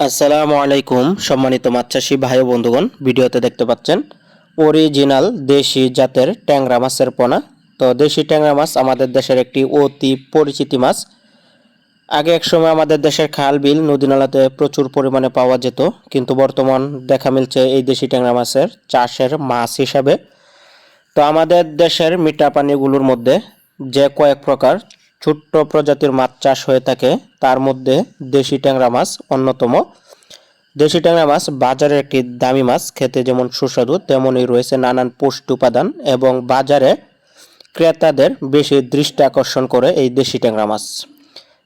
আসসালামু আলাইকুম সম্মানিত মাছ চাষী ভাই ও বন্ধুগণ, ভিডিওতে দেখতে পাচ্ছেন অরিজিনাল দেশি জাতের ট্যাংরা মাছের পোনা। তো দেশি ট্যাংরা মাছ আমাদের দেশের একটি অতি পরিচিতি মাছ। আগে এক সময় আমাদের দেশের খাল বিল নদী নালাতে প্রচুর পরিমাণে পাওয়া যেত, কিন্তু বর্তমান দেখা মিলছে এই দেশি ট্যাংরা মাছের চাষের মাছ হিসাবে। তো আমাদের দেশের মিঠা পানিগুলোর মধ্যে যে কয়েক প্রকার ছোট্ট প্রজাতির মাছ চাষ হয়ে থাকে, তার মধ্যে দেশি ট্যাংরা মাছ অন্যতম। দেশি ট্যাংরা মাছ বাজারের একটি দামি মাছ, খেতে যেমন সুস্বাদু তেমনই রয়েছে নানান পুষ্টি উপাদান, এবং বাজারে ক্রেতাদের বেশি দৃষ্টি আকর্ষণ করে এই দেশি ট্যাংরা মাছ।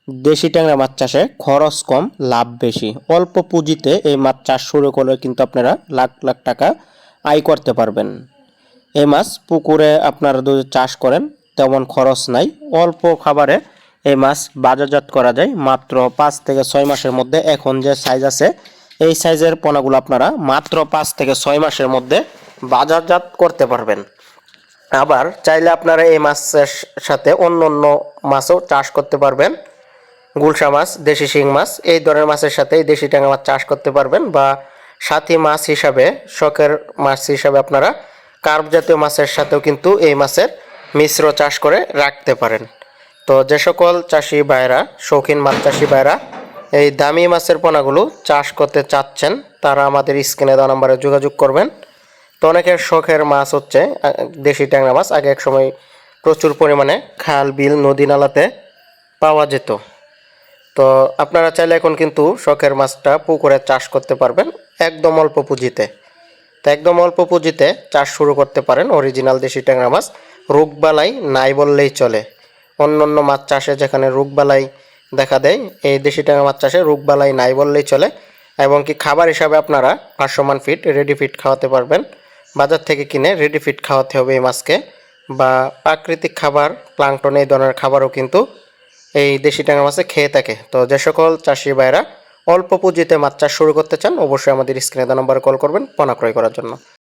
দেশি ট্যাংরা মাছ চাষে খরচ কম, লাভ বেশি। অল্প পুঁজিতে এই মাছ চাষ শুরু করলে কিন্তু আপনারা লাখ লাখ টাকা আয় করতে পারবেন। এই মাছ পুকুরে আপনারা যদি চাষ করেন তেমন খরচ নাই, অল্প খাবারে এই মাছ বাজারজাত করা যায় মাত্র 5 থেকে 6 মাসের মধ্যে। এখন যে সাইজ আছে এই সাইজের পোনাগুলো আপনারা মাত্র 5 থেকে 6 মাসের মধ্যে বাজারজাত করতে পারবেন। আবার চাইলে আপনারা এই মাছের সাথে অন্য অন্য মাছও চাষ করতে পারবেন। গুলশা মাছ, দেশি শিং মাছ, এই ধরনের মাছের সাথে দেশি ট্যাংরা মাছ চাষ করতে পারবেন, বা সাথী মাছ হিসাবে, শখের মাছ হিসাবে আপনারা কার্প জাতীয় মাছের সাথেও কিন্তু এই মাছের মিশ্র চাষ করে রাখতে পারেন। তো যে সকল চাষি ভাইরা, শৌখিন মাছ চাষি ভাইরা এই দামি মাছের পোনাগুলো চাষ করতে চাচ্ছেন, তারা আমাদের স্ক্রিনে দেওয়া নম্বরে যোগাযোগ করবেন। তো অনেকের শখের মাছ হচ্ছে দেশি ট্যাংরা মাছ। আগে এক সময় প্রচুর পরিমাণে খাল বিল নদী নালাতে পাওয়া যেত। তো আপনারা চাইলে এখন কিন্তু শখের মাছটা পুকুরে চাষ করতে পারবেন একদম অল্প পুঁজিতে। তো একদম অল্প পুঁজিতে চাষ শুরু করতে পারেন অরিজিনাল দেশি ট্যাংরা মাছ। রোগবালাই নাই বললেই চলে। অন্য অন্য মাছ চাষে যেখানে রোগবালাই দেখা দেয়, এই দেশি ট্যাংরা মাছ চাষে রোগবালাই নাই বললেই চলে। এবং কি খাবার হিসাবে আপনারা ভাসমান ফিড, রেডি ফিড খাওয়াতে পারবেন। বাজার থেকে কিনে রেডি ফিড খাওয়াতে হবে এই মাছকে, বা প্রাকৃতিক খাবার, প্লাঙ্কটন, এই ধরনের খাবারও কিন্তু এই দেশি ট্যাংরা মাছে খেয়ে থাকে। তো যে সকল চাষি ভাইরা অল্প পুঁজিতে মাছ চাষ শুরু করতে চান, অবশ্যই আমাদের স্ক্রিনে দেওয়া নম্বরে কল করবেন পোনা ক্রয় করার জন্য।